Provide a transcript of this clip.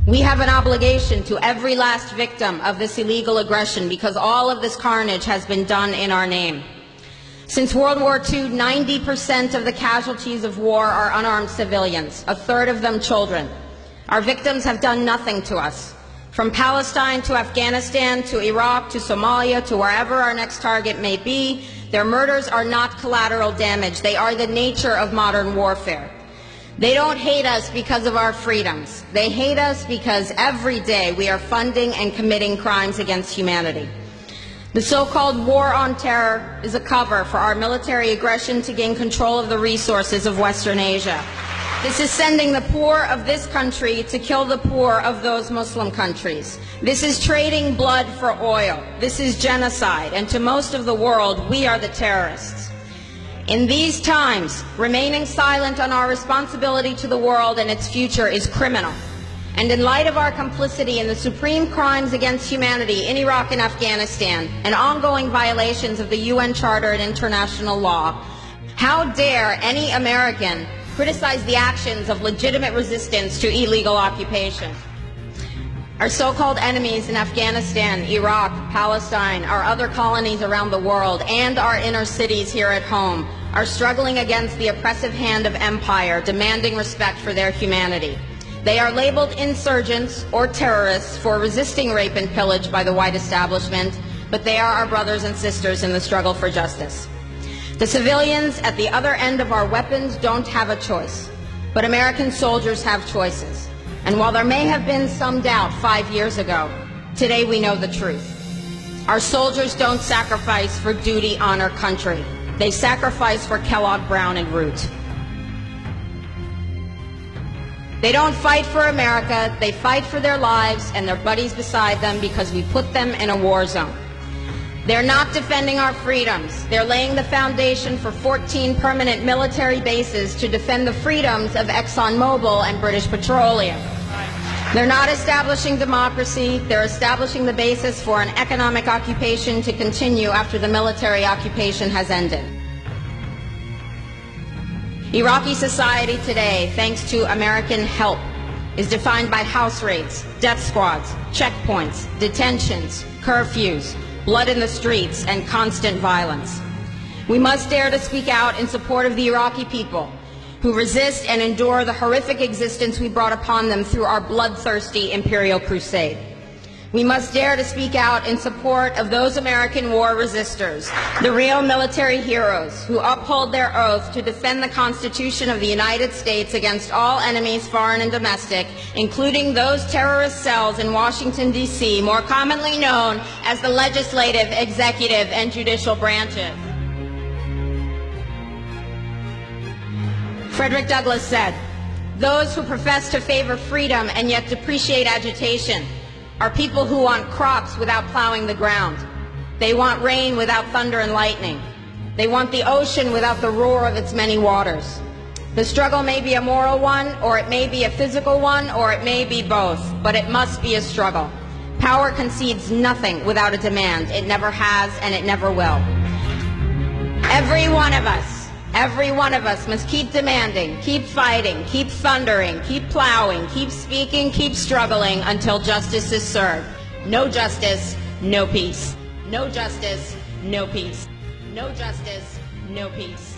We have an obligation to every last victim of this illegal aggression because all of this carnage has been done in our name. Since World War II, 90% of the casualties of war are unarmed civilians, a third of them children. Our victims have done nothing to us. From Palestine to Afghanistan to Iraq to Somalia to wherever our next target may be, their murders are not collateral damage. They are the nature of modern warfare. They don't hate us because of our freedoms. They hate us because every day we are funding and committing crimes against humanity. The so-called war on terror is a cover for our military aggression to gain control of the resources of Western Asia. This is sending the poor of this country to kill the poor of those Muslim countries. This is trading blood for oil. This is genocide, and to most of the world, we are the terrorists. In these times, remaining silent on our responsibility to the world and its future is criminal. And in light of our complicity in the supreme crimes against humanity in Iraq and Afghanistan and ongoing violations of the UN Charter and international law, how dare any American criticize the actions of legitimate resistance to illegal occupation? Our so-called enemies in Afghanistan, Iraq, Palestine, our other colonies around the world, and our inner cities here at home are struggling against the oppressive hand of empire, demanding respect for their humanity. They are labeled insurgents or terrorists for resisting rape and pillage by the white establishment, but they are our brothers and sisters in the struggle for justice. The civilians at the other end of our weapons don't have a choice, but American soldiers have choices. And while there may have been some doubt 5 years ago, today we know the truth. Our soldiers don't sacrifice for duty, honor, country. They sacrifice for Kellogg, Brown, and Root. They don't fight for America, they fight for their lives and their buddies beside them because we put them in a war zone. They're not defending our freedoms. They're laying the foundation for 14 permanent military bases to defend the freedoms of ExxonMobil and British Petroleum. They're not establishing democracy. They're establishing the basis for an economic occupation to continue after the military occupation has ended. Iraqi society today, thanks to American help, is defined by house raids, death squads, checkpoints, detentions, curfews, blood in the streets, and constant violence. We must dare to speak out in support of the Iraqi people who resist and endure the horrific existence we brought upon them through our bloodthirsty imperial crusade. We must dare to speak out in support of those American war resistors, the real military heroes who uphold their oath to defend the Constitution of the United States against all enemies, foreign and domestic, including those terrorist cells in Washington, D.C., more commonly known as the legislative, executive, and judicial branches. Frederick Douglass said, "Those who profess to favor freedom and yet depreciate agitation are people who want crops without plowing the ground. They want rain without thunder and lightning. They want the ocean without the roar of its many waters." The struggle may be a moral one, or it may be a physical one, or it may be both, but it must be a struggle. Power concedes nothing without a demand. It never has, and it never will. Every one of us must keep demanding, keep fighting, keep thundering, keep plowing, keep speaking, keep struggling until justice is served. No justice, no peace. No justice, no peace. No justice, no peace.